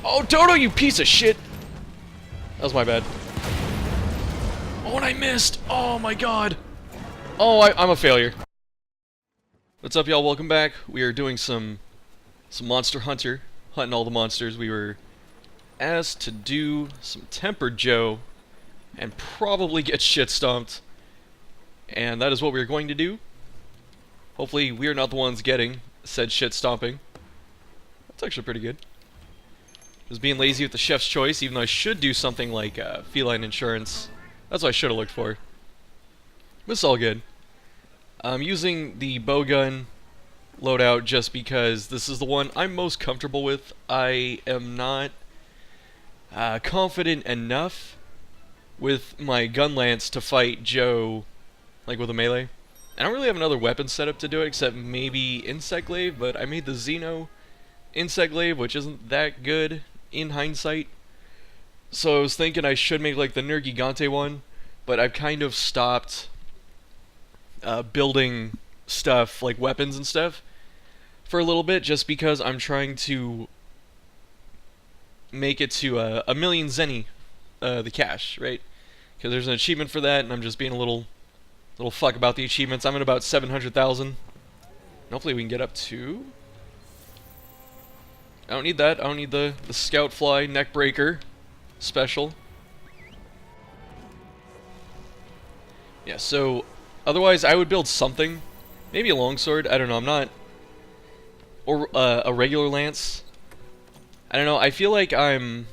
Oh, Dodo, you piece of shit! That was my bad. Oh, and I missed! Oh my god! Oh, I'm a failure. What's up, y'all? Welcome back. We are doing some Monster Hunter, hunting all the monsters. We were asked to do some Tempered Joe and probably get shit stomped. And that is what we're going to do. Hopefully we are not the ones getting said shit stomping. That's actually pretty good. Just being lazy with the chef's choice, even though I should do something like feline insurance. That's what I should have looked for. But it's all good. I'm using the bowgun loadout just because this is the one I'm most comfortable with. I am not confident enough with my gun lance to fight Joe like with a melee. I don't really have another weapon set up to do it except maybe Insect Glaive, but I made the Xeno Insect Glaive, which isn't that good in hindsight. So I was thinking I should make like the Nergigante one, but I've kind of stopped building stuff like weapons and stuff for a little bit just because I'm trying to make it to a million zenny, the cash, right? Because there's an achievement for that, and I'm just being a little fuck about the achievements. I'm at about 700,000. Hopefully we can get up to... I don't need that. I don't need the Scout Fly Neckbreaker special. Yeah, so otherwise I would build something. Maybe a longsword. I don't know. I'm not... Or a regular lance. I don't know. I feel like I'm...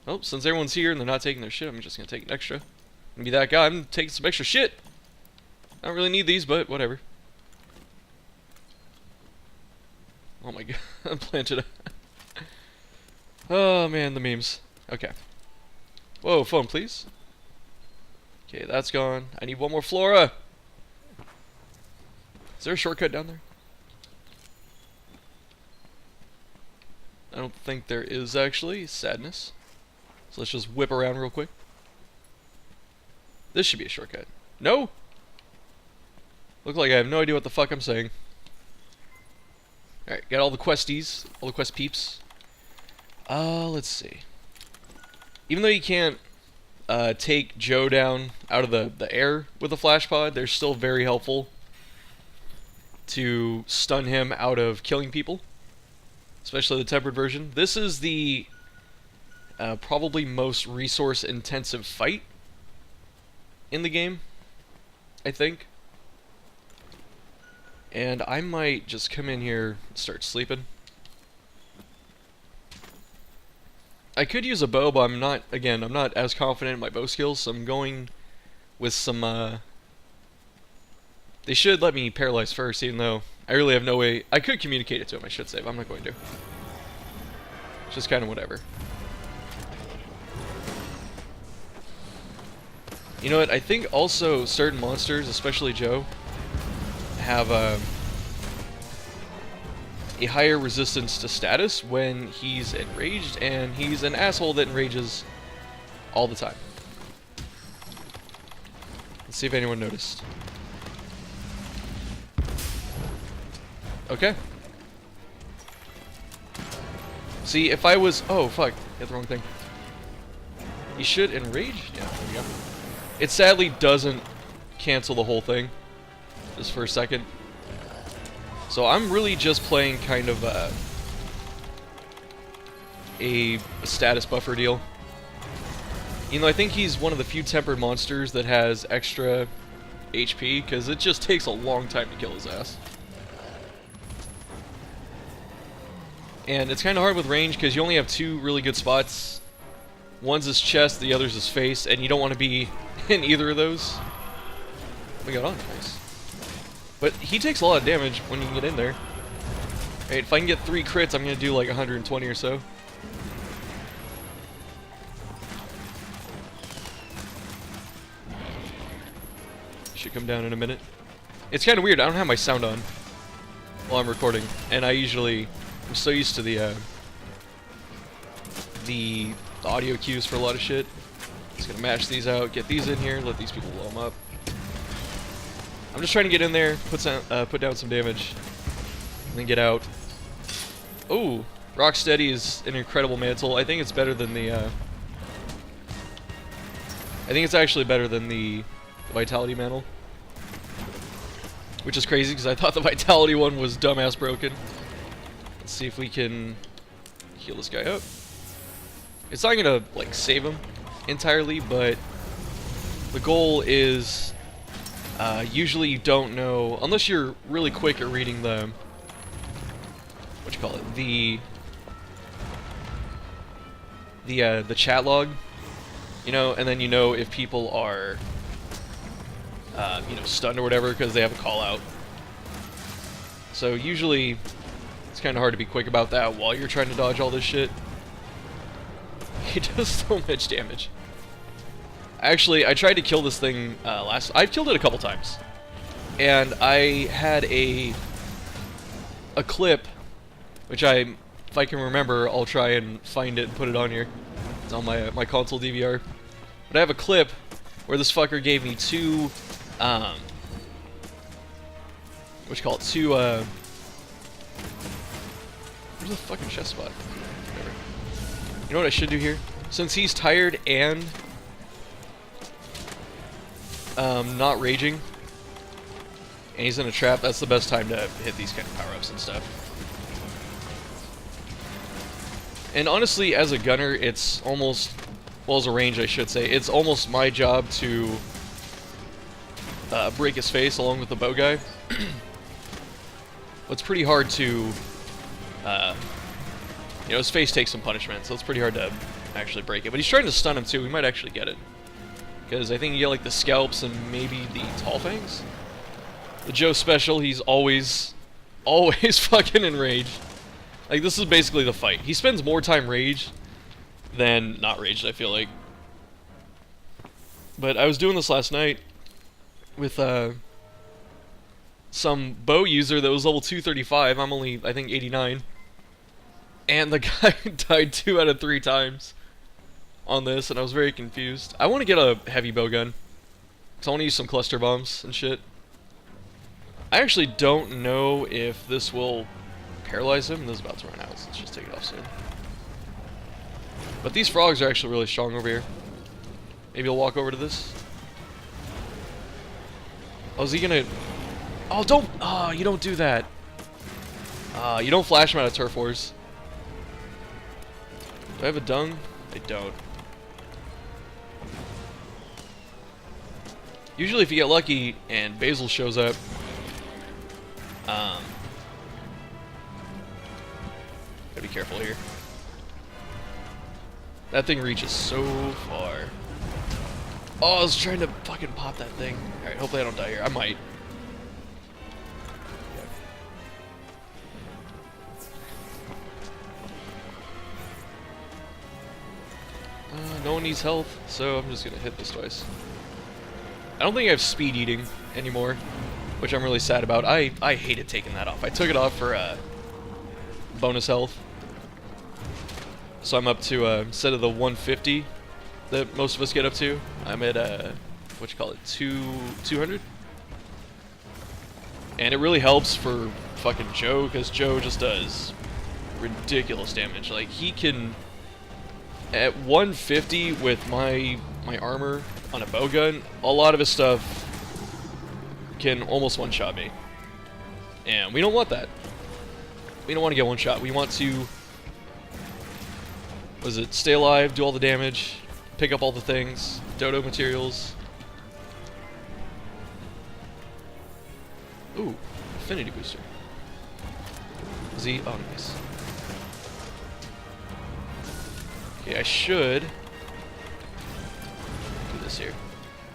Oh, since everyone's here and they're not taking their shit, I'm just going to take an extra. I'm going to be that guy. I'm taking some extra shit. I don't really need these, but whatever. Oh my god, I planted a... Oh man, the memes. Okay. Whoa, phone please. Okay, that's gone. I need one more flora! Is there a shortcut down there? I don't think there is actually. Sadness. So let's just whip around real quick. This should be a shortcut. No! Look like I have no idea what the fuck I'm saying. Alright, got all the questies, all the quest peeps. Let's see. Even though you can't take Joe down out of the air with a flash pod, they're still very helpful to stun him out of killing people. Especially the tempered version. This is the probably most resource intensive fight in the game, I think. And I might just come in here and start sleeping. I could use a bow, but I'm not as confident in my bow skills, so I'm going with some, They should let me paralyze first, even though I really have no way... I could communicate it to him, I should say, but I'm not going to. It's just kind of whatever. You know what, I think also certain monsters, especially Joe, have a higher resistance to status when he's enraged, and he's an asshole that enrages all the time. Let's see if anyone noticed. Okay. See, if I was... Oh, fuck. Hit the wrong thing. He should enrage? Yeah, there we go. It sadly doesn't cancel the whole thing. Just for a second. So I'm really just playing kind of a status buffer deal. You know, I think he's one of the few tempered monsters that has extra HP, because it just takes a long time to kill his ass. And it's kind of hard with range, because you only have two really good spots. One's his chest, the other's his face, and you don't want to be in either of those. We got on, nice. But he takes a lot of damage when you can get in there. Right, if I can get 3 crits, I'm going to do like 120 or so. Should come down in a minute. It's kind of weird, I don't have my sound on while I'm recording. And I'm so used to the audio cues for a lot of shit. Just gonna mash these out, get these in here, let these people blow them up. I'm just trying to get in there, put down some damage, and then get out. Oh, Rocksteady is an incredible mantle. I think it's better than the, I think it's actually better than the Vitality mantle. Which is crazy, because I thought the Vitality one was dumbass broken. Let's see if we can heal this guy up. It's not gonna, like, save him entirely, but the goal is, usually you don't know, unless you're really quick at reading the, what you call it, the chat log, you know, and then you know if people are, you know, stunned or whatever because they have a call out. So usually it's kind of hard to be quick about that while you're trying to dodge all this shit. He does so much damage. Actually, I tried to kill this thing I've killed it a couple times, and I had a clip, which if I can remember, I'll try and find it and put it on here. It's on my console DVR. But I have a clip where this fucker gave me two, what you call it, two, where's the fucking chest spot? Whatever. You know what I should do here? Since he's tired and not raging, and he's in a trap, that's the best time to hit these kind of power-ups and stuff. And honestly, as a gunner, it's almost, well, as a range, I should say, it's almost my job to break his face along with the bow guy. It's pretty hard to, you know, his face takes some punishment, so it's pretty hard to actually break it. But he's trying to stun him too. We might actually get it, because I think you get like the scalps and maybe the tall fangs. The Joe special, he's always fucking enraged. Like, this is basically the fight. He spends more time raged than not raged, I feel like. But I was doing this last night with some bow user that was level 235. I'm only, I think, 89. And the guy died 2 out of 3 times on this, and I was very confused. I want to get a heavy bow gun, because I want to use some cluster bombs and shit. I actually don't know if this will paralyze him. This is about to run out, so let's just take it off soon. But these frogs are actually really strong over here. Maybe I'll walk over to this. Oh, is he gonna... Oh, don't... Oh, you don't do that. You don't flash him out of turf wars. Do I have a dung? I don't. Usually if you get lucky and Basil shows up, gotta be careful here. That thing reaches so far. Oh, I was trying to fucking pop that thing. Alright, hopefully I don't die here. I might. No one needs health, so I'm just gonna hit this twice. I don't think I have speed eating anymore, which I'm really sad about. I hated taking that off. I took it off for bonus health. So I'm up to, instead of the 150 that most of us get up to, I'm at, what you call it, 200? And it really helps for fucking Joe, because Joe just does ridiculous damage. Like, he can, at 150 with my armor on a bowgun, a lot of his stuff can almost one-shot me. And we don't want that. We don't want to get one-shot. We want to, stay alive, do all the damage, pick up all the things, dodo materials. Ooh, affinity booster. Is he? Oh, nice. Okay, I should do this here.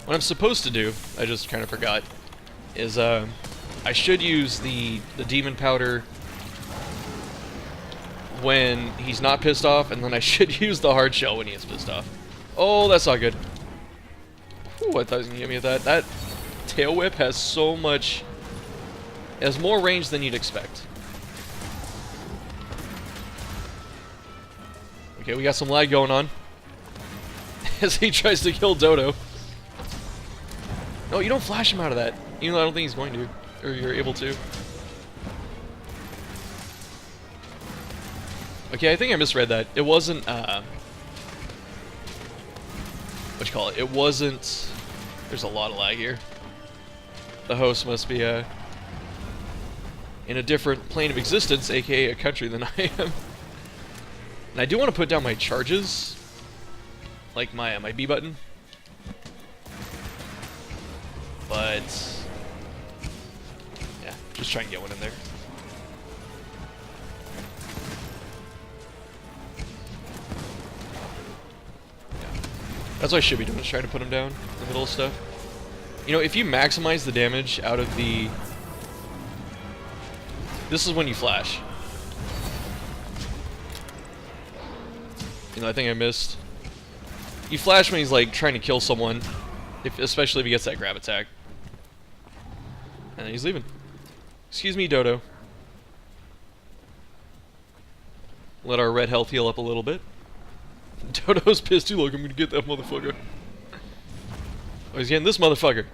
What I'm supposed to do, I just kind of forgot, is I should use the demon powder when he's not pissed off, and then I should use the hard shell when he is pissed off. Oh, that's not good. Ooh, I thought he was gonna get me with that. That tail whip has so much... It has more range than you'd expect. Okay, we got some lag going on as he tries to kill Dodo. No, you don't flash him out of that, even though I don't think he's going to, or you're able to. Okay, I think I misread that. It wasn't, it wasn't... There's a lot of lag here. The host must be, in a different plane of existence, aka a country, than I am. And I do want to put down my charges. Like my B button. But... yeah, just try and get one in there. That's what I should be doing, is trying to put him down in the middle of stuff. You know, if you maximize the damage out of the... This is when you flash. You know, I think I missed. You flash when he's, like, trying to kill someone. Especially if he gets that grab attack. And then he's leaving. Excuse me, Dodo. Let our red health heal up a little bit. Dodo's pissed too, look, I'm gonna get that motherfucker. Oh, he's getting this motherfucker.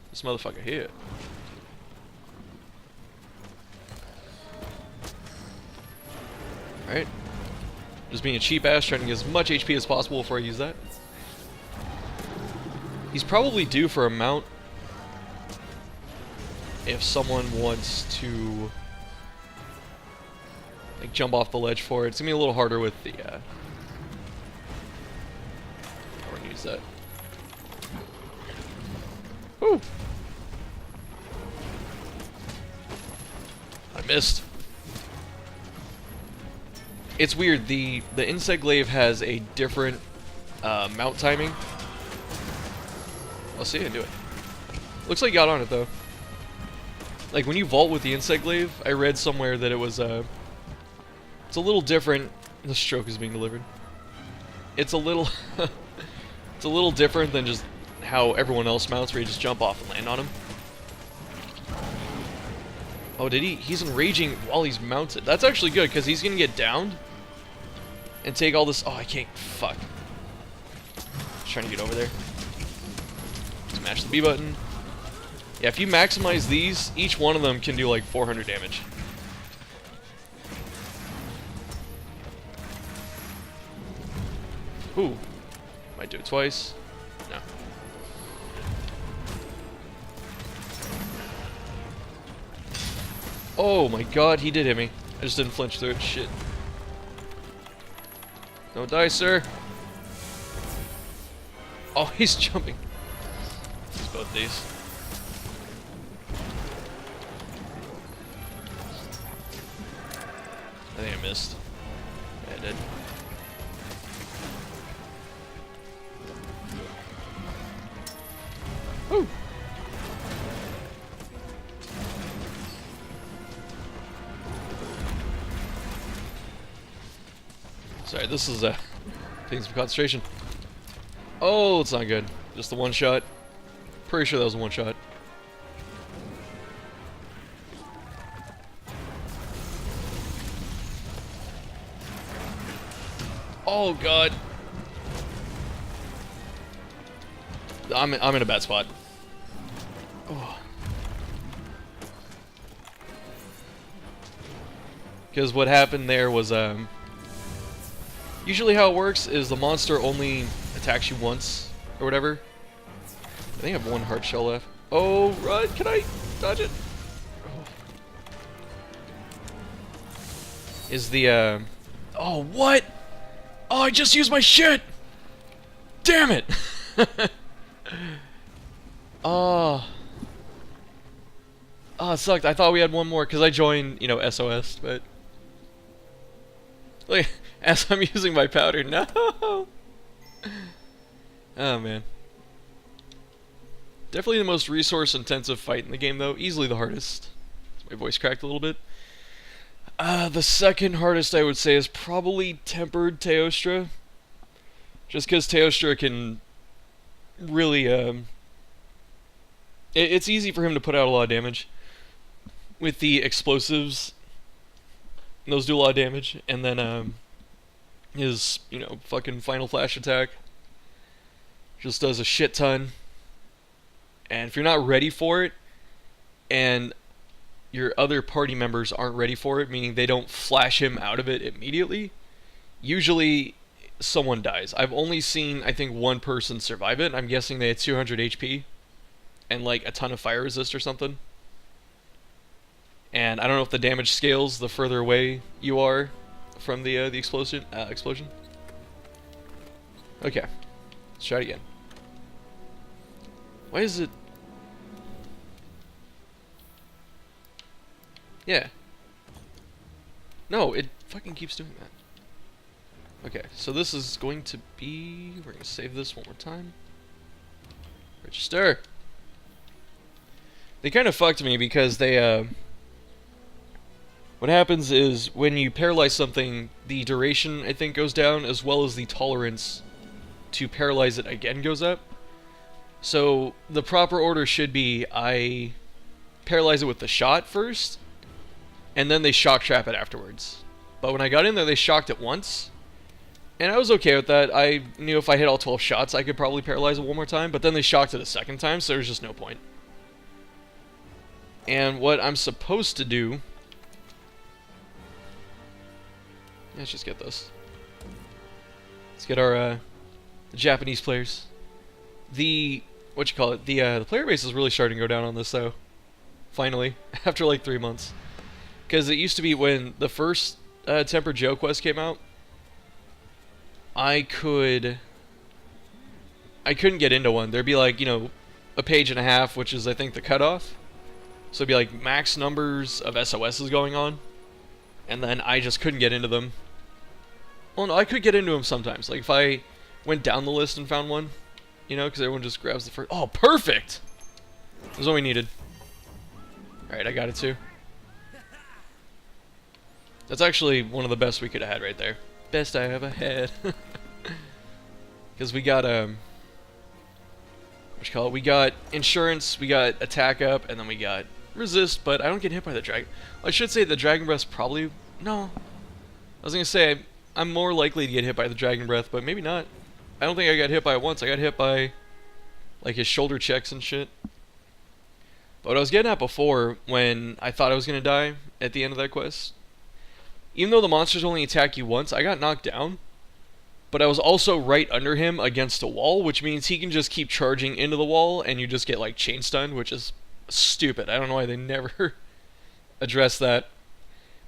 This motherfucker here. Alright. Just being a cheap ass, trying to get as much HP as possible before I use that. He's probably due for a mount if someone wants to like jump off the ledge for it. It's gonna be a little harder with the we're gonna use that. Woo! I missed. It's weird, the insect glaive has a different mount timing. Let's see, I can do it. Looks like you got on it though. Like when you vault with the insect glaive, I read somewhere that it was it's a little different. The stroke is being delivered. It's a little it's a little different than just how everyone else mounts, where you just jump off and land on him. Oh, did he? He's enraging while he's mounted. That's actually good, because he's gonna get downed and take all this. Oh, I can't. Fuck. Just trying to get over there. Smash the B button. Yeah, if you maximize these, each one of them can do like 400 damage. Ooh. Might do it twice. No. Oh my god, he did hit me. I just didn't flinch through it. Shit. Don't die, sir. Oh, he's jumping. Use both these. I think I missed. Yeah, I did. Woo! Sorry, this is taking some concentration. Oh, it's not good. Just the one shot. Pretty sure that was a one shot. Oh god. I'm in a bad spot. Oh. Because what happened there was usually how it works is the monster only attacks you once or whatever. I think I have one hard shell left. Oh, run! Can I dodge it? Oh. Is the oh, what? Oh, I just used my shit! Damn it! Oh. Oh, it sucked. I thought we had one more, because I joined, you know, SOS, but... Like, as I'm using my powder, no! Oh, man. Definitely the most resource-intensive fight in the game, though. Easily the hardest. My voice cracked a little bit. The second hardest, I would say, is probably Tempered Teostra. Just because Teostra can really, it's easy for him to put out a lot of damage. With the explosives, those do a lot of damage. And then, his, you know, fucking final flash attack just does a shit ton. And if you're not ready for it, and your other party members aren't ready for it, meaning they don't flash him out of it immediately, usually someone dies. I've only seen, I think, one person survive it. I'm guessing they had 200 HP and like a ton of fire resist or something. And I don't know if the damage scales the further away you are from the explosion. Okay, let's try it again. Why is it? Yeah. No, it fucking keeps doing that. Okay, so this is going to be... We're going to save this one more time. Register. They kind of fucked me because they, what happens is when you paralyze something, the duration, I think, goes down, as well as the tolerance to paralyze it again goes up. So the proper order should be I paralyze it with the shot first, and then they shock trap it afterwards. But when I got in there, they shocked it once, and I was okay with that. I knew if I hit all 12 shots, I could probably paralyze it one more time, but then they shocked it a second time, so there's just no point. And what I'm supposed to do... Let's just get this. Let's get our Japanese players. The the player base is really starting to go down on this though. Finally, after like 3 months, because it used to be when the first Tempered Joe quest came out, I couldn't get into one. There'd be like, you know, a page and a half, which is I think the cutoff. So it'd be like max numbers of SOSs going on, and then I just couldn't get into them. Well, no, I could get into them sometimes. Like if I went down the list and found one, you know, because everyone just grabs the first. Oh, perfect! That's what we needed. Alright, I got it too. That's actually one of the best we could have had right there. Best I ever had. Because we got, we got insurance, we got attack up, and then we got resist, but I don't get hit by the dragon. I should say the dragon breath probably... No. I was going to say, I'm more likely to get hit by the dragon breath, but maybe not. I don't think I got hit by it once. I got hit by, like, his shoulder checks and shit. But what I was getting at before, when I thought I was going to die at the end of that quest, even though the monsters only attack you once, I got knocked down. But I was also right under him against a wall, which means he can just keep charging into the wall, and you just get, like, chain stunned, which is stupid. I don't know why they never address that.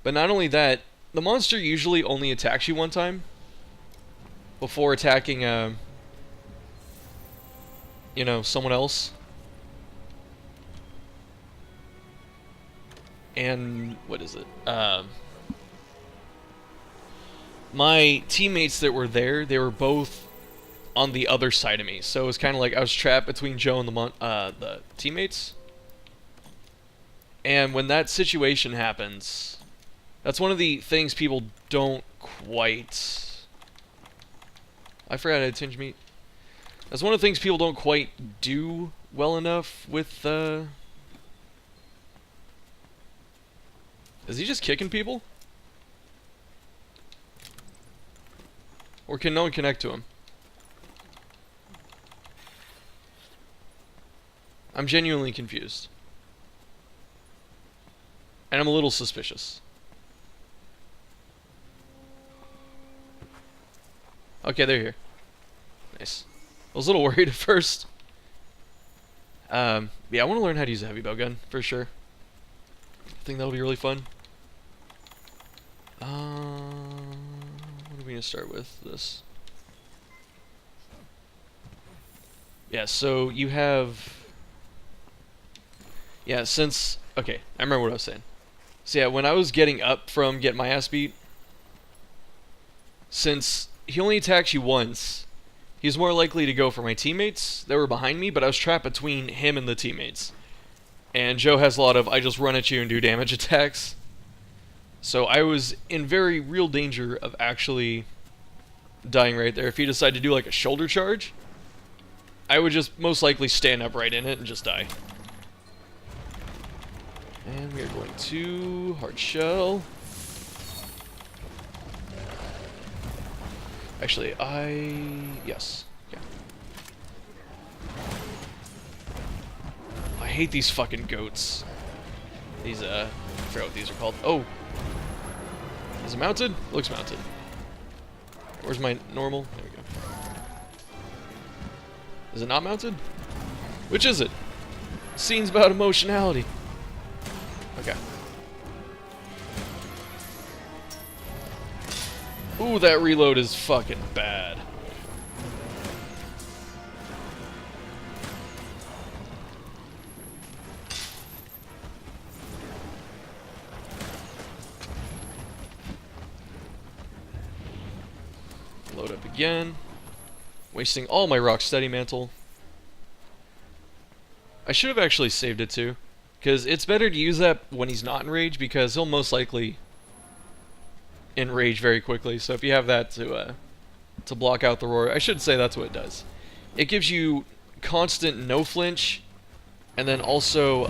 But not only that, the monster usually only attacks you one time before attacking, you know, someone else. And what is it? My teammates that were there, they were both on the other side of me, so it was kind of like I was trapped between Joe and the teammates. And when that situation happens, that's one of the things people don't quite... I forgot I had tinge meat. That's one of the things people don't quite do well enough with, Is he just kicking people? Or can no one connect to him? I'm genuinely confused. And I'm a little suspicious. Okay, they're here. Nice. I was a little worried at first. Yeah, I want to learn how to use a heavy bow gun, for sure. I think that'll be really fun. What are we going to start with? This. Yeah, so you have... Yeah, since... Okay, I remember what I was saying. So yeah, when I was getting up from getting my ass beat, since he only attacks you once, he's more likely to go for my teammates that were behind me, but I was trapped between him and the teammates. And Joe has a lot of I just run at you and do damage attacks. So I was in very real danger of actually dying right there. If he decided to do like a shoulder charge, I would just most likely stand up right in it and just die. And we are going to hard shell. Actually, yes. Yeah. I hate these fucking goats. These, I forgot what these are called. Oh! Is it mounted? Looks mounted. Where's my normal? There we go. Is it not mounted? Which is it? Scene's about emotionality. Okay. Ooh, that reload is fucking bad. Load up again. Wasting all my Rocksteady mantle. I should have actually saved it too, because it's better to use that when he's not in rage, because he'll most likely enrage very quickly. So if you have that to block out the roar, I should say that's what it does. It gives you constant no flinch, and then also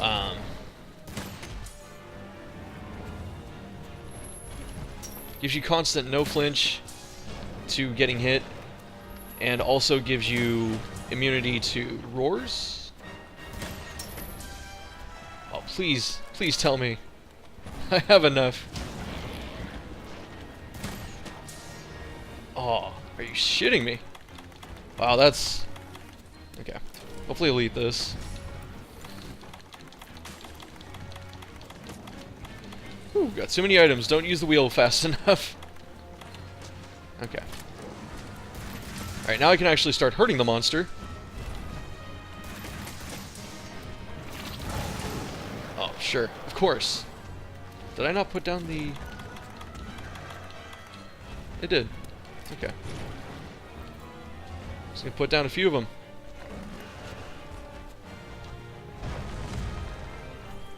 gives you constant no flinch to getting hit, and also gives you immunity to roars. Oh, please tell me I have enough. Oh, are you shitting me? Wow, that's... Okay. Hopefully I'll eat this. Whew, got too many items. Don't use the wheel fast enough. Okay. Alright, now I can actually start hurting the monster. Oh, sure. Of course. Did I not put down the... It did. Okay. Just gonna put down a few of them.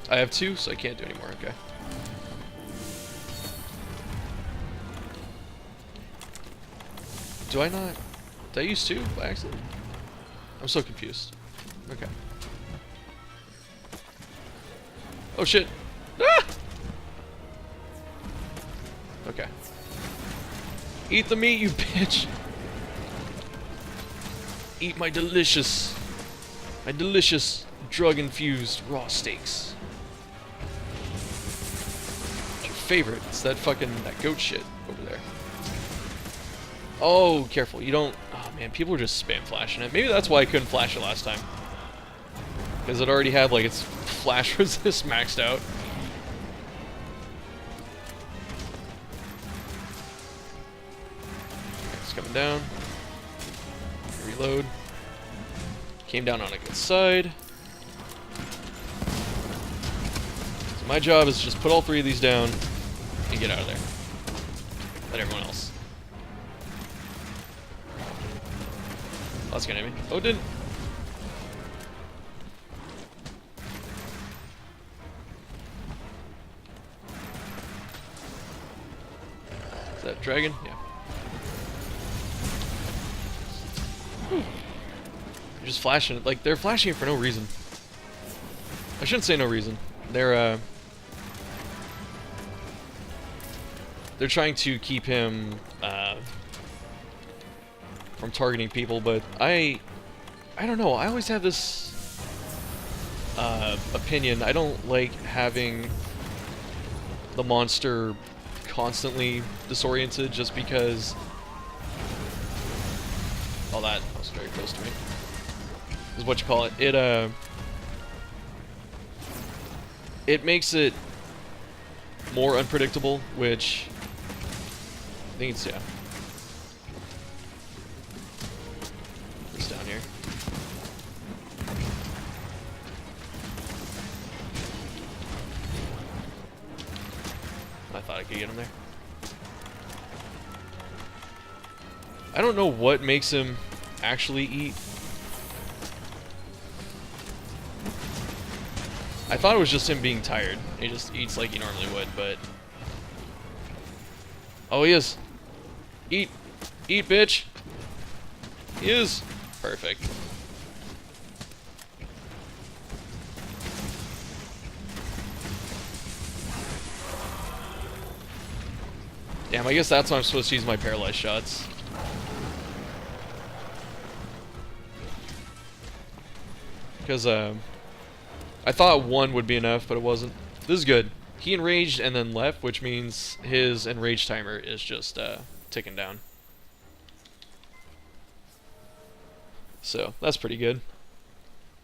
I have two, so I can't do any more. Okay. Do I not... Did I use two by accident? I'm so confused. Okay. Oh shit! Ah! Okay. Eat the meat, you bitch! Eat my delicious drug-infused raw steaks. What's your favorite? It's that goat shit over there. Oh, careful, you don't... Oh man, people are just spam flashing it. Maybe that's why I couldn't flash it last time. Because it already had, like, its flash resist maxed out. It's coming down. Reload. Came down on a good side. So my job is to just put all three of these down and get out of there. Let everyone else. Oh, that's gonna hit me. Oh, it didn't. Is that dragon? Yeah. Whew. They're just flashing it. Like, they're flashing it for no reason. I shouldn't say no reason. They're trying to keep him, from targeting people, but I don't know. I always have this, opinion. I don't like having the monster constantly disoriented just because... Oh, that was very close to me. Is what you call it. It makes it more unpredictable, which I think it's, yeah. It's down here. I thought I could get him there. I don't know what makes him actually eat. I thought it was just him being tired. He just eats like he normally would, but... Oh, he is. Eat. Eat, bitch. He is. Perfect. Damn, I guess that's why I'm supposed to use my paralyzed shots. Because, I thought one would be enough, but it wasn't. This is good. He enraged and then left, which means his enrage timer is just ticking down. So, that's pretty good.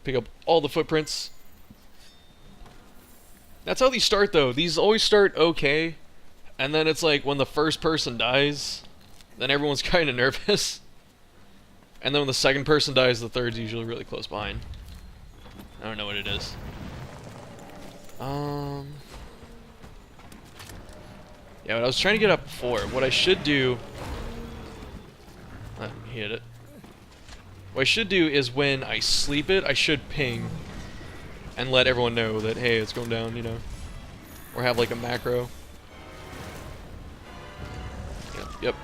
Pick up all the footprints. That's how these start, though. These always start okay, and then it's like when the first person dies, then everyone's kind of nervous. And then when the second person dies, the third's usually really close behind. I don't know what it is. Yeah, what I was trying to get up before, what I should do... He hit it. What I should do is when I sleep it, I should ping and let everyone know that, hey, it's going down, you know. Or have like a macro. Yep.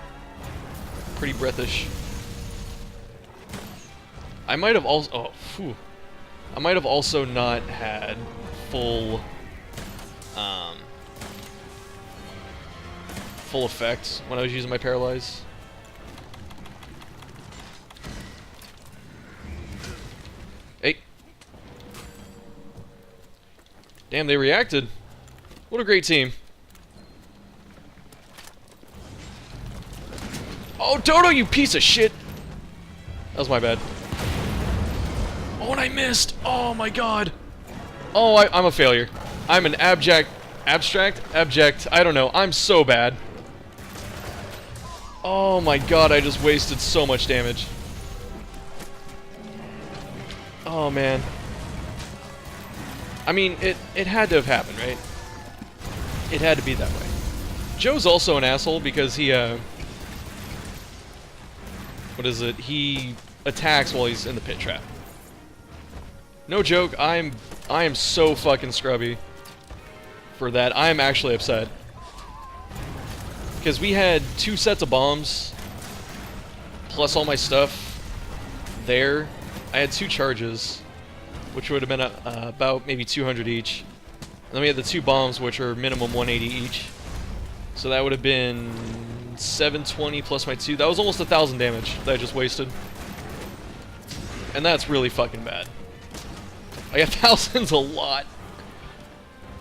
Pretty breathish. I might have also... Oh, phew. I might have also not had full... full effect when I was using my paralyze. Hey. Damn, they reacted. What a great team. Oh, Dodo, you piece of shit! That was my bad. Oh, and I missed! Oh my god! Oh, I'm a failure. I'm an abject, I don't know. I'm so bad. Oh my god, I just wasted so much damage. Oh man. I mean, it had to have happened, right? It had to be that way. Joe's also an asshole because he, what is it? He attacks while he's in the pit trap. No joke, I am so fucking scrubby for that. I am actually upset. Because we had 2 sets of bombs, plus all my stuff there. I had 2 charges, which would have been about maybe 200 each. And then we had the 2 bombs, which are minimum 180 each. So that would have been 720 plus my 2. That was almost 1,000 damage that I just wasted. And that's really fucking bad. Like, 1,000's a lot.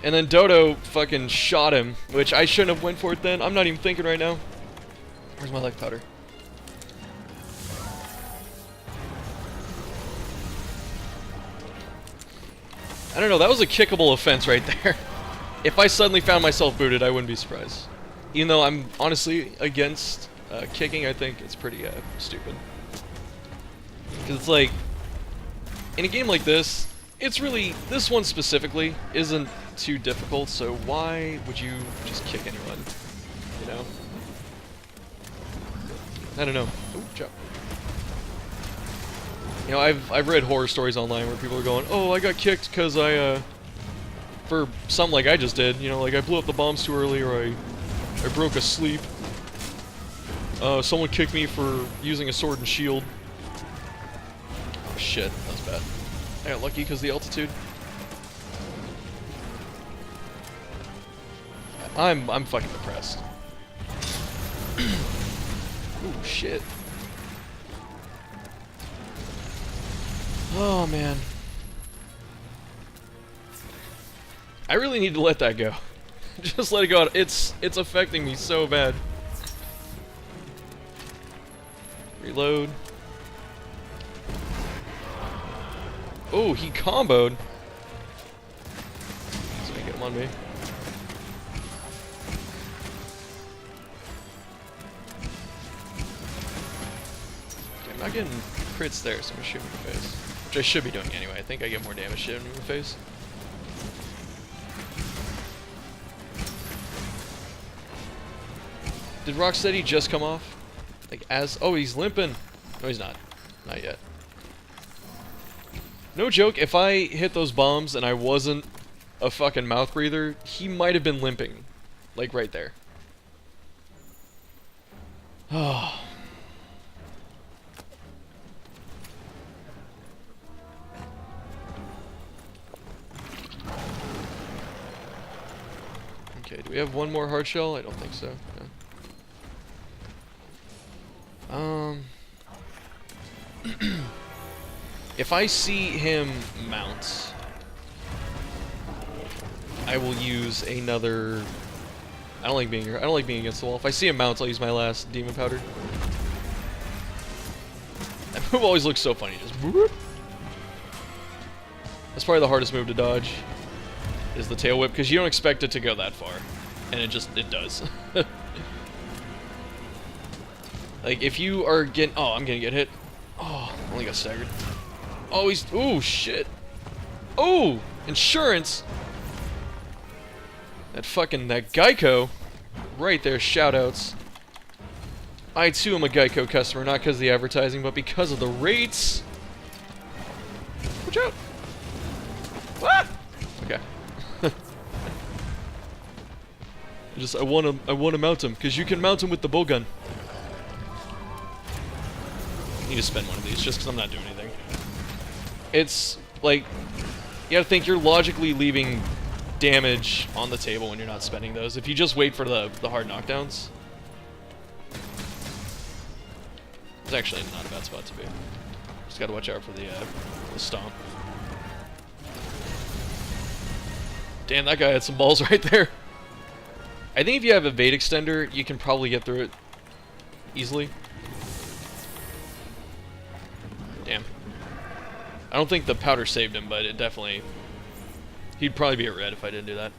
And then Dodo fucking shot him, which I shouldn't have went for it then. I'm not even thinking right now. Where's my life powder? I don't know, that was a kickable offense right there. If I suddenly found myself booted, I wouldn't be surprised. Even though I'm honestly against kicking, I think it's pretty stupid. Because it's like, in a game like this, it's really, this one specifically isn't too difficult, so why would you just kick anyone, you know? I don't know. Ooh, jump. You know, I've read horror stories online where people are going, oh, I got kicked because for something like I just did, you know, like I blew up the bombs too early, or I broke a sleep. Someone kicked me for using a sword and shield. Oh shit, that was bad. I got lucky because of the altitude. I'm fucking depressed. Ooh, shit. Oh, man. I really need to let that go. Just let it go. It's affecting me so bad. Reload. Oh, he comboed. Let's get him on me. Okay, I'm not getting crits there, so I'm gonna shoot him in the face. Which I should be doing anyway. I think I get more damage shooting him in the face. Did Rocksteady just come off? Like, oh, he's limping. No, he's not. Not yet. No joke, if I hit those bombs and I wasn't a fucking mouth breather, he might have been limping. Like, right there. Oh. Okay, do we have one more hard shell? I don't think so. No. If I see him mount, I will use another... I don't like being here. I don't like being against the wall. If I see a mount, I'll use my last demon powder. That move always looks so funny. Just whoop. That's probably the hardest move to dodge, is the tail whip, because you don't expect it to go that far. And it does. Like, if you are getting... Oh, I'm gonna get hit. Oh, I only got staggered. Oh, he's... Ooh, shit. Oh, insurance. That Geico. Right there, shoutouts. I, too, am a Geico customer, not because of the advertising, but because of the rates. Watch out. Ah! Okay. I want to mount him, because you can mount him with the bowgun. I need to spend one of these, just because I'm not doing anything. It's, like, you gotta think you're logically leaving damage on the table when you're not spending those. If you just wait for the hard knockdowns. It's actually not a bad spot to be. Just gotta watch out for the stomp. Damn, that guy had some balls right there. I think if you have a Evade Extender, you can probably get through it easily. Damn. I don't think the powder saved him, but it definitely... He'd probably be at red if I didn't do that.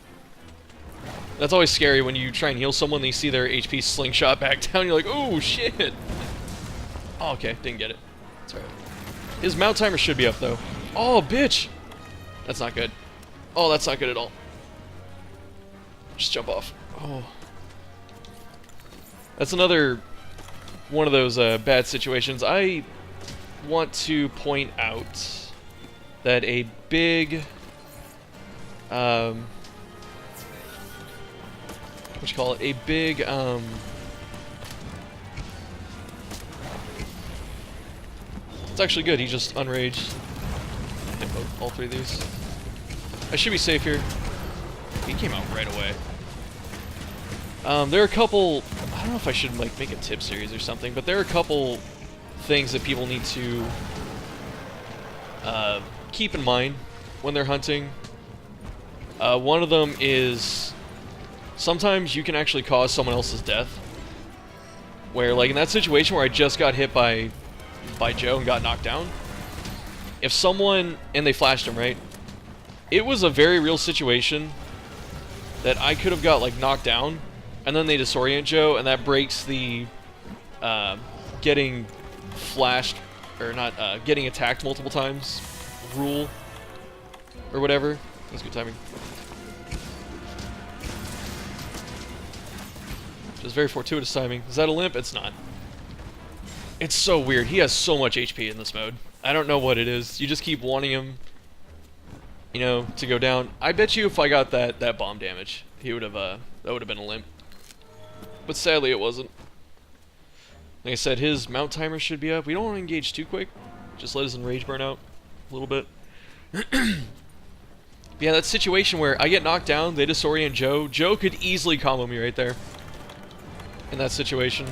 That's always scary when you try and heal someone and you see their HP slingshot back down, you're like, oh shit! Oh, okay, didn't get it. That's alright. His mount timer should be up, though. Oh, bitch! That's not good. Oh, that's not good at all. Just jump off. Oh. That's another one of those bad situations. I want to point out that a big... what you call it? A big, it's actually good, he just unraged. Hit all three of these. I should be safe here. He came out right away. There are a couple, I don't know if I should like make a tip series or something, but there are a couple things that people need to keep in mind when they're hunting. One of them is sometimes you can actually cause someone else's death. Where, like in that situation where I just got hit by Joe and got knocked down, if someone, and they flashed him, right? It was a very real situation that I could have got like knocked down, and then they disorient Joe, and that breaks the getting flashed, or not, getting attacked multiple times rule, or whatever. That's good timing. Just very fortuitous timing. Is that a limp? It's not. It's so weird. He has so much HP in this mode. I don't know what it is. You just keep wanting him, you know, to go down. I bet you if I got that bomb damage, he would have that would have been a limp. But sadly, it wasn't. Like I said, his mount timer should be up. We don't want to engage too quick. Just let his enrage burn out a little bit. Yeah, that situation where I get knocked down, they disorient Joe. Joe could easily combo me right there. In that situation.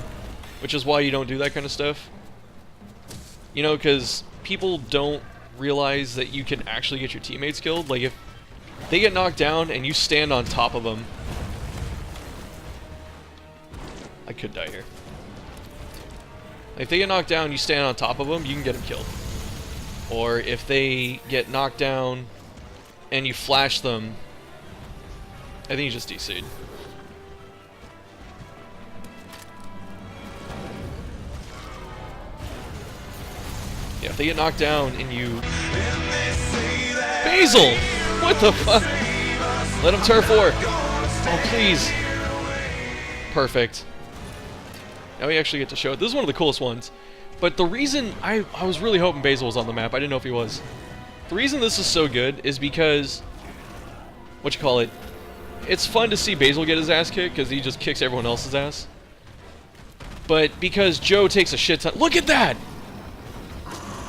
Which is why you don't do that kind of stuff. You know, because people don't realize that you can actually get your teammates killed. Like, if they get knocked down and you stand on top of them... I could die here. If they get knocked down, you stand on top of them, you can get them killed. Or if they get knocked down and you flash them, I think you just DC'd. Yeah, if they get knocked down and you... Basil! What the fuck? Let him turf war. Oh, please. Perfect. Now we actually get to show it. This is one of the coolest ones. But the reason... I was really hoping Basil was on the map. I didn't know if he was. The reason this is so good is because... Whatchamacallit? It's fun to see Basil get his ass kicked because he just kicks everyone else's ass. But because Joe takes a shit ton... Look at that!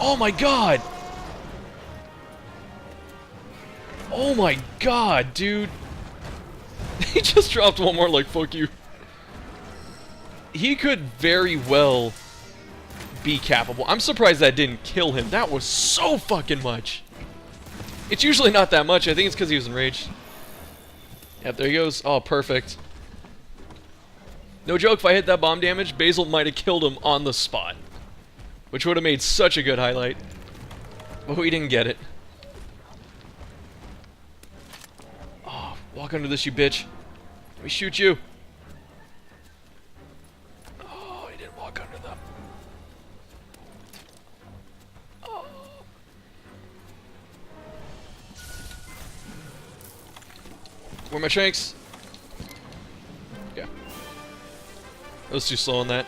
Oh my god! Oh my god, dude! He just dropped one more like, fuck you. He could very well be capable. I'm surprised that didn't kill him. That was so fucking much. It's usually not that much. I think it's because he was enraged. Yep, there he goes. Oh, perfect. No joke, if I hit that bomb damage, Basil might have killed him on the spot. Which would have made such a good highlight. But we didn't get it. Oh, walk under this, you bitch. Let me shoot you. Oh, he didn't walk under them. Oh. Where are my shanks? Okay. I was too slow on that.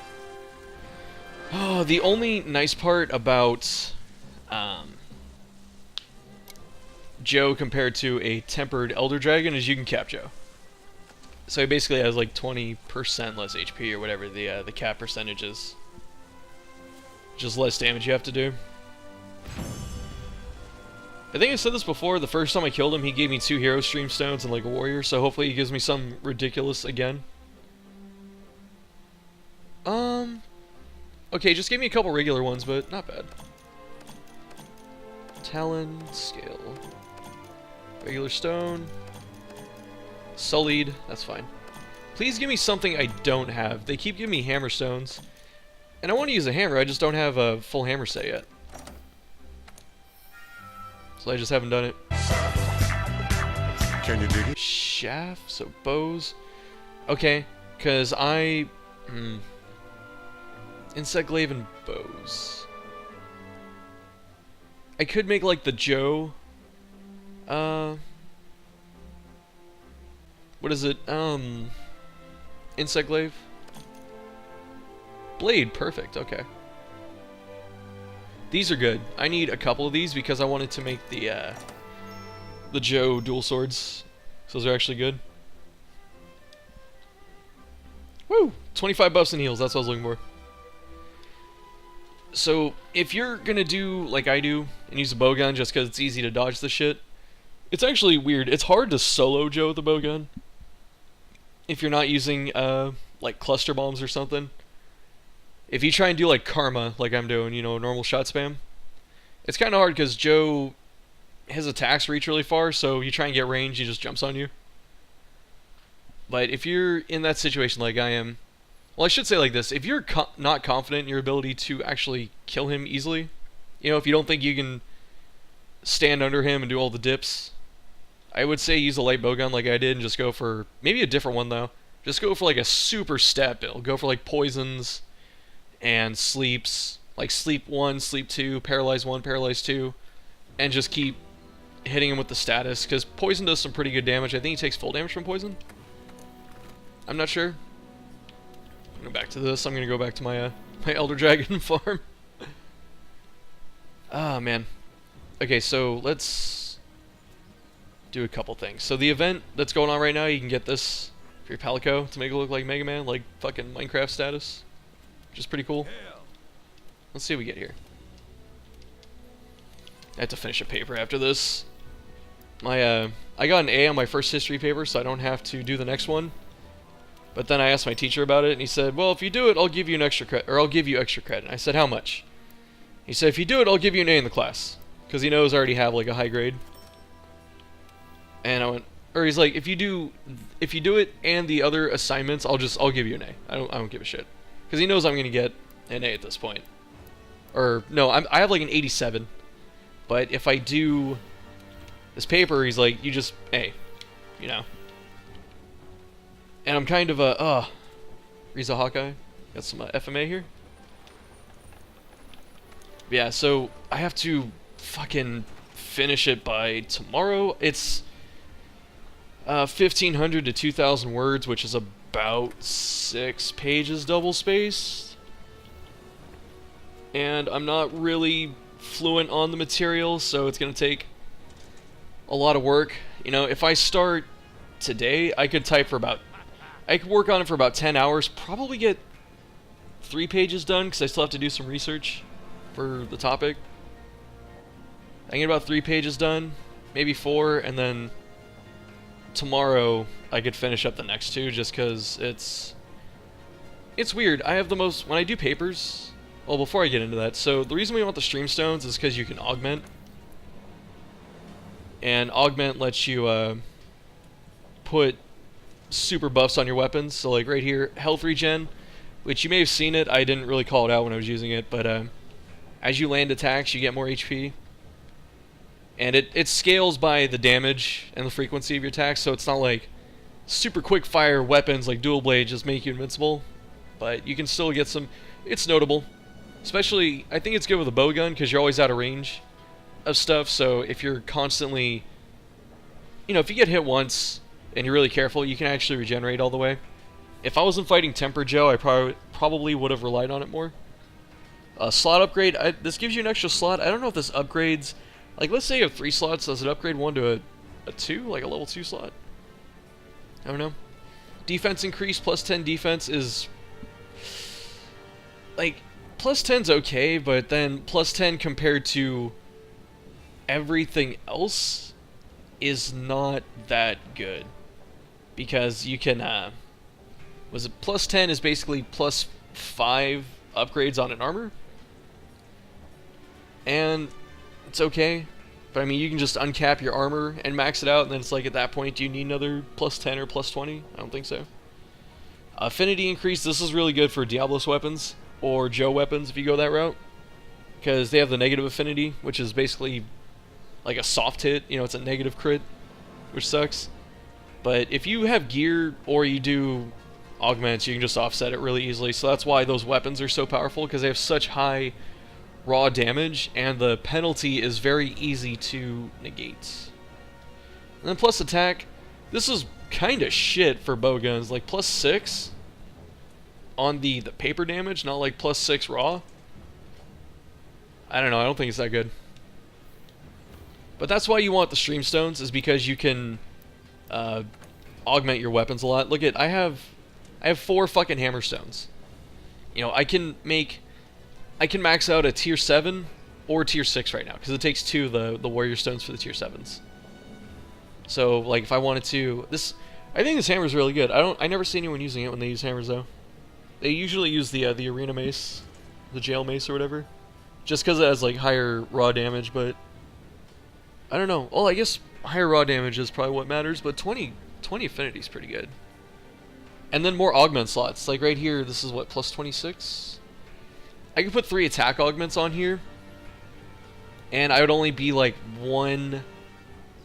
Oh, the only nice part about Joe compared to a tempered Elder Dragon is you can cap Joe. So he basically has like 20% less HP or whatever the cap percentage is. Just less damage you have to do. I think I said this before, the first time I killed him, he gave me 2 hero stream stones and like a warrior, so hopefully he gives me something ridiculous again. Okay, just gave me a couple regular ones, but not bad. Talon, scale. Regular stone. Sullied, that's fine. Please give me something I don't have. They keep giving me hammer stones. And I want to use a hammer, I just don't have a full hammer set yet. So I just haven't done it. Can you dig it? Shaft, so bows. Okay, because I... Insect glaive and bows. I could make like the Joe. What is it? Insect glaive. Blade, perfect. Okay. These are good. I need a couple of these because I wanted to make the Joe dual swords. So those are actually good. Woo! 25 buffs and heals. That's what I was looking for. So, if you're gonna do like I do, and use a bowgun just because it's easy to dodge the shit, it's actually weird. It's hard to solo Joe with a bowgun. If you're not using, like cluster bombs or something. If you try and do like Karma, like I'm doing, you know, normal shot spam, it's kind of hard because Joe, his attacks reach really far, so you try and get range, he just jumps on you. But if you're in that situation like I am, well, I should say like this, if you're not confident in your ability to actually kill him easily, you know, if you don't think you can stand under him and do all the dips, I would say use a light bowgun like I did and just go for, maybe a different one though, just go for like a super stat build, go for like poisons and sleeps, like sleep 1, sleep 2, paralyze 1, paralyze 2, and just keep hitting him with the status, because poison does some pretty good damage. I think he takes full damage from poison? I'm not sure. Go back to this. I'm gonna go back to my my Elder Dragon farm. Ah, man. Okay, so let's do a couple things. So the event that's going on right now, you can get this for your Palico to make it look like Mega Man, like fucking Minecraft status, which is pretty cool. Let's see what we get here. I have to finish a paper after this. My I got an A on my first history paper, so I don't have to do the next one. But then I asked my teacher about it, and he said, well, if you do it, I'll give you an extra credit, or I'll give you extra credit. I said, how much? He said, if you do it, I'll give you an A in the class. Because he knows I already have, like, a high grade. And I went, or he's like, if you do it and the other assignments, I'll give you an A. I don't give a shit. Because he knows I'm going to get an A at this point. Or, no, I have, like, an 87. But if I do this paper, he's like, you just A. You know? And I'm kind of a, Riza Hawkeye. Got some FMA here. Yeah, so I have to fucking finish it by tomorrow. It's 1,500 to 2,000 words, which is about 6 pages double spaced. And I'm not really fluent on the material, so it's going to take a lot of work. You know, if I start today, I could work on it for about 10 hours, probably get 3 pages done, because I still have to do some research for the topic. I can get about 3 pages done, maybe 4, and then tomorrow I could finish up the next 2, just because it's weird. I have the most, when I do papers, well, before I get into that, so the reason we want the stream stones is because you can augment. And augment lets you, put super buffs on your weapons. So like right here, health regen, which you may have seen it. I didn't really call it out when I was using it, but as you land attacks, you get more HP. And it scales by the damage and the frequency of your attacks, so it's not like super quick fire weapons like dual blade just make you invincible. But you can still get some. It's notable. Especially, I think it's good with a bow gun because you're always out of range of stuff, so if you're constantly, you know, if you get hit once and you're really careful, you can actually regenerate all the way. If I wasn't fighting Temper Joe, I probably would have relied on it more. Slot upgrade, this gives you an extra slot. I don't know if this upgrades, like let's say you have 3 slots, does it upgrade one to a 2, like a level 2 slot? I don't know. Defense increase, plus 10 defense is, like, plus 10's okay, but then plus 10 compared to everything else is not that good. Because you can, was it plus 10 is basically plus 5 upgrades on an armor? And it's okay. But I mean, you can just uncap your armor and max it out, and then it's like at that point, do you need another plus 10 or plus 20? I don't think so. Affinity increase, this is really good for Diablos weapons, or Joe weapons if you go that route. Because they have the negative affinity, which is basically like a soft hit, you know, it's a negative crit, which sucks. But if you have gear or you do augments, you can just offset it really easily. So that's why those weapons are so powerful, because they have such high raw damage, and the penalty is very easy to negate. And then plus attack, this is kind of shit for bow guns, like plus 6 on the paper damage, not like plus 6 raw. I don't know, I don't think it's that good. But that's why you want the stream stones, is because you can augment your weapons a lot. Look at, I have 4 fucking hammer stones. You know, I can max out a tier 7 or tier 6 right now, because it takes 2 of the warrior stones for the tier 7s. So like if I wanted to, I think this hammer is really good. I never see anyone using it when they use hammers though. They usually use the arena mace, the jail mace or whatever, just because it has like higher raw damage. But I don't know. Well, I guess higher raw damage is probably what matters, but 20 affinity is pretty good. And then more augment slots. Like right here, this is what, plus 26? I could put 3 attack augments on here, and I would only be like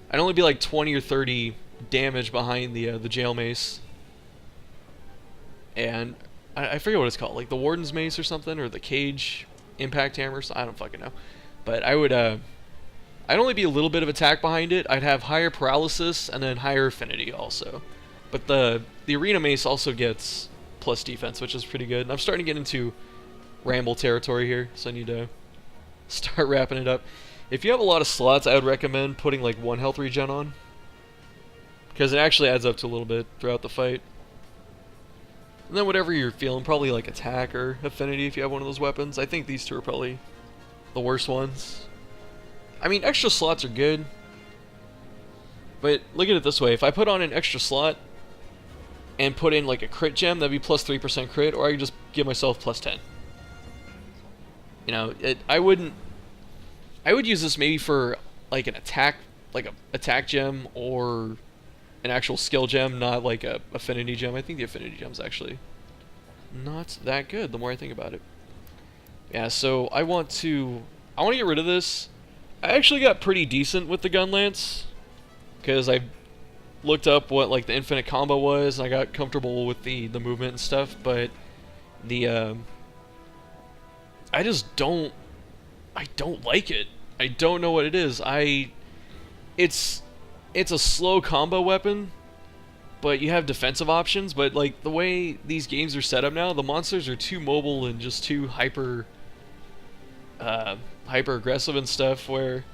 I'd only be like 20 or 30 damage behind the jail mace. And I forget what it's called, like the Warden's Mace or something, or the Cage Impact Hammers, I don't fucking know. But I would, I'd only be a little bit of attack behind it. I'd have higher paralysis and then higher affinity also. But the Arena Mace also gets plus defense, which is pretty good. And I'm starting to get into ramble territory here, so I need to start wrapping it up. If you have a lot of slots, I would recommend putting like 1 health regen on, because it actually adds up to a little bit throughout the fight. And then whatever you're feeling, probably like attack or affinity if you have one of those weapons. I think these 2 are probably the worst ones. I mean, extra slots are good, but look at it this way. If I put on an extra slot and put in like a crit gem, that'd be plus 3% crit, or I could just give myself plus 10. You know, I would use this maybe for like an attack, like a attack gem or an actual skill gem, not like a affinity gem. I think the affinity gem's actually not that good the more I think about it. Yeah, so I want to get rid of this. I actually got pretty decent with the gun lance, because I looked up what like the infinite combo was, and I got comfortable with the movement and stuff, but the I don't like it. I don't know what it is. It's a slow combo weapon, but you have defensive options. But like the way these games are set up now, the monsters are too mobile and just too hyper aggressive and stuff, where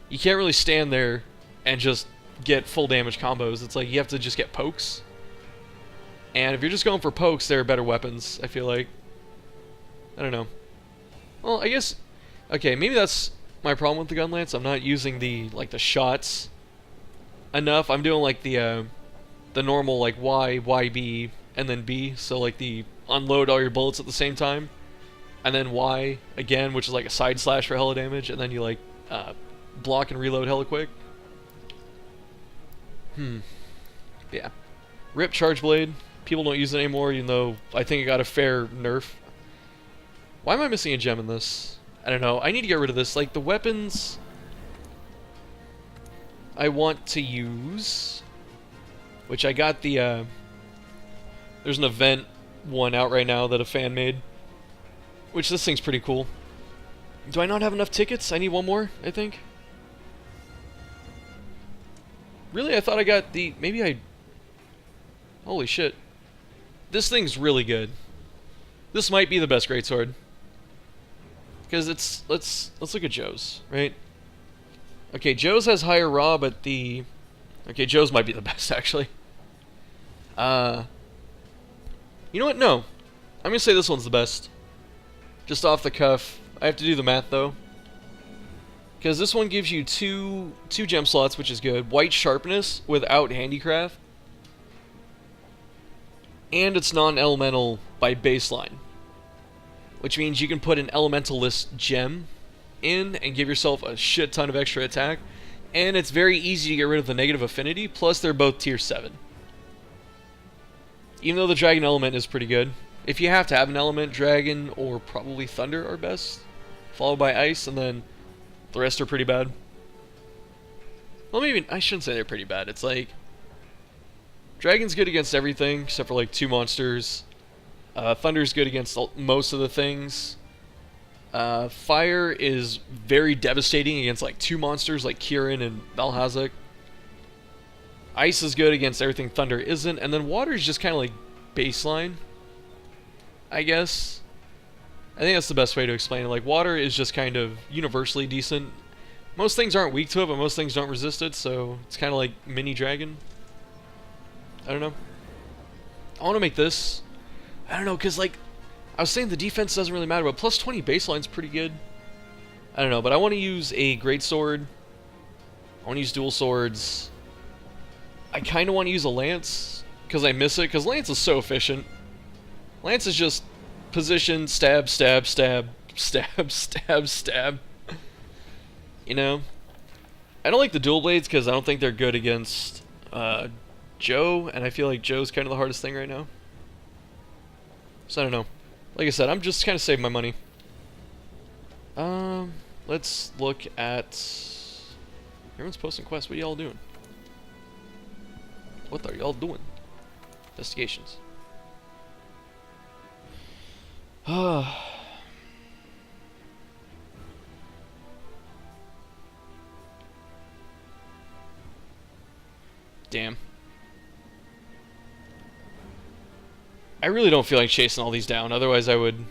you can't really stand there and just get full damage combos. It's like you have to just get pokes. And if you're just going for pokes, there are better weapons, I feel like. I don't know. Well, I guess, okay, maybe that's my problem with the gun lance. I'm not using the shots enough. I'm doing like the normal like Y, B, and then B. So like the unload all your bullets at the same time, and then Y again, which is like a side slash for hella damage, and then you like block and reload hella quick. Yeah. Rip Charge Blade. People don't use it anymore, even though I think it got a fair nerf. Why am I missing a gem in this? I don't know. I need to get rid of this. Like, the weapons I want to use, which I got the, there's an event one out right now that a fan made, which this thing's pretty cool. Do I not have enough tickets? I need one more, I think. Really? I thought I got the... Maybe I... Holy shit. This thing's really good. This might be the best greatsword. Because it's... Let's look at Joe's, right? Okay, Joe's has higher raw, but the... Okay, Joe's might be the best, actually. You know what? No. I'm gonna say this one's the best. Just off the cuff. I have to do the math, though. Because this one gives you two gem slots, which is good. White sharpness without handicraft. And it's non-elemental by baseline. Which means you can put an elementalist gem in and give yourself a shit ton of extra attack. And it's very easy to get rid of the negative affinity. Plus, they're both tier 7. Even though the dragon element is pretty good. If you have to have an element, dragon or probably thunder are best. Followed by ice, and then the rest are pretty bad. Well, maybe I shouldn't say they're pretty bad. It's like dragon's good against everything except for like 2 monsters. Thunder's good against most of the things. Fire is very devastating against like 2 monsters like Kirin and Valhazak. Ice is good against everything Thunder isn't, and then water is just kind of like baseline, I guess. I think that's the best way to explain it. Like, water is just kind of universally decent. Most things aren't weak to it, but most things don't resist it, so it's kind of like mini dragon. I don't know. I want to make this. I don't know, because, like, I was saying the defense doesn't really matter, but plus 20 baseline's pretty good. I don't know, but I want to use a greatsword. I want to use dual swords. I kind of want to use a lance, because I miss it, because lance is so efficient. Lance is just position, stab, stab, stab, stab, stab, stab. You know? I don't like the dual blades because I don't think they're good against Joe, and I feel like Joe's kind of the hardest thing right now. So I don't know. Like I said, I'm just kind of saving my money. Let's look at... Everyone's posting quests. What are y'all doing? What are y'all doing? Investigations. Damn. I really don't feel like chasing all these down, otherwise I would...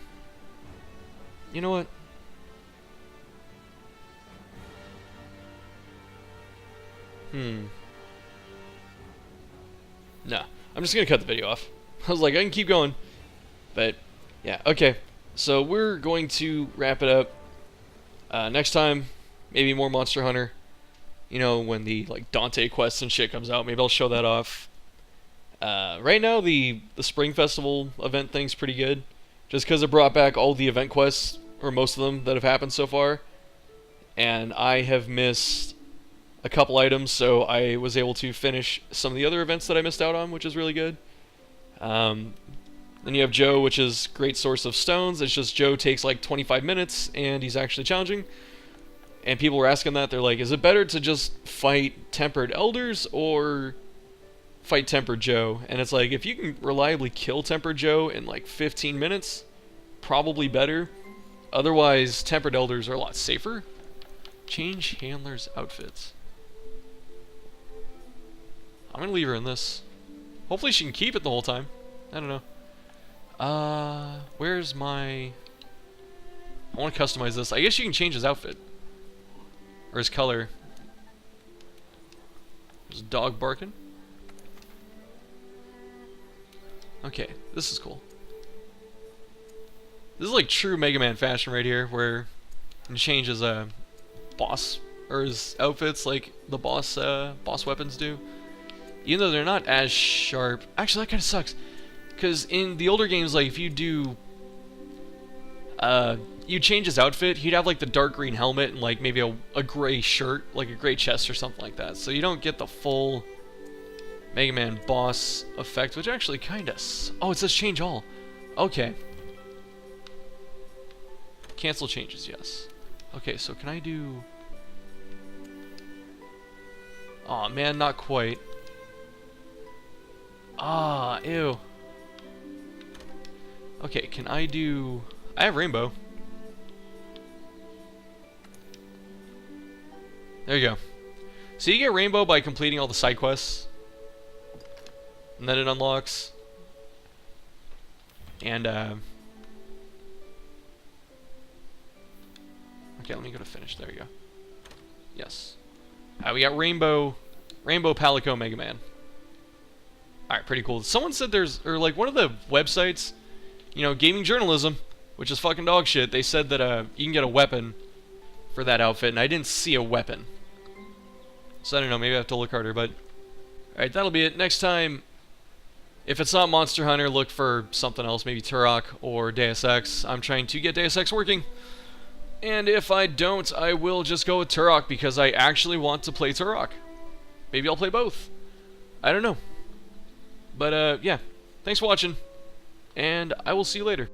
You know what? No. I'm just gonna cut the video off. I was like, I can keep going. But, yeah, okay. So we're going to wrap it up. Next time, maybe more Monster Hunter. You know, when the like Dante quests and shit comes out, maybe I'll show that off. Right now, the Spring Festival event thing's pretty good. Just because it brought back all the event quests, or most of them, that have happened so far. And I have missed a couple items, so I was able to finish some of the other events that I missed out on, which is really good. Then you have Joe, which is great source of stones. It's just Joe takes like 25 minutes, and he's actually challenging. And people were asking that. They're like, is it better to just fight Tempered Elders or fight Tempered Joe? And it's like, if you can reliably kill Tempered Joe in like 15 minutes, probably better. Otherwise, Tempered Elders are a lot safer. Change Handler's outfits. I'm going to leave her in this. Hopefully she can keep it the whole time. I don't know. Where's my... I want to customize this. I guess you can change his outfit. Or his color. There's a dog barking. Okay, this is cool. This is like true Mega Man fashion right here, where he changes boss or his outfits like the boss weapons do. Even though they're not as sharp. Actually, that kind of sucks. Because in the older games, like if you do you change his outfit, he'd have like the dark green helmet and like maybe a gray shirt, like a gray chest or something like that. So you don't get the full Mega Man boss effect, which actually kinda oh, it says change all. Okay. Cancel changes, yes. Okay, so can I do... Aw, man, not quite. Ah, ew. Okay, can I do... I have rainbow. There you go. So you get rainbow by completing all the side quests. And then it unlocks. And, okay, let me go to finish. There you go. Yes. We got Rainbow Palico Mega Man. Alright, pretty cool. Someone said there's, or like one of the websites, you know, gaming journalism, which is fucking dog shit, they said that you can get a weapon for that outfit, and I didn't see a weapon. So I don't know, maybe I have to look harder, but... Alright, that'll be it. Next time, if it's not Monster Hunter, look for something else, maybe Turok or Deus Ex. I'm trying to get Deus Ex working. And if I don't, I will just go with Turok because I actually want to play Turok. Maybe I'll play both. I don't know. But, yeah. Thanks for watching. And I will see you later.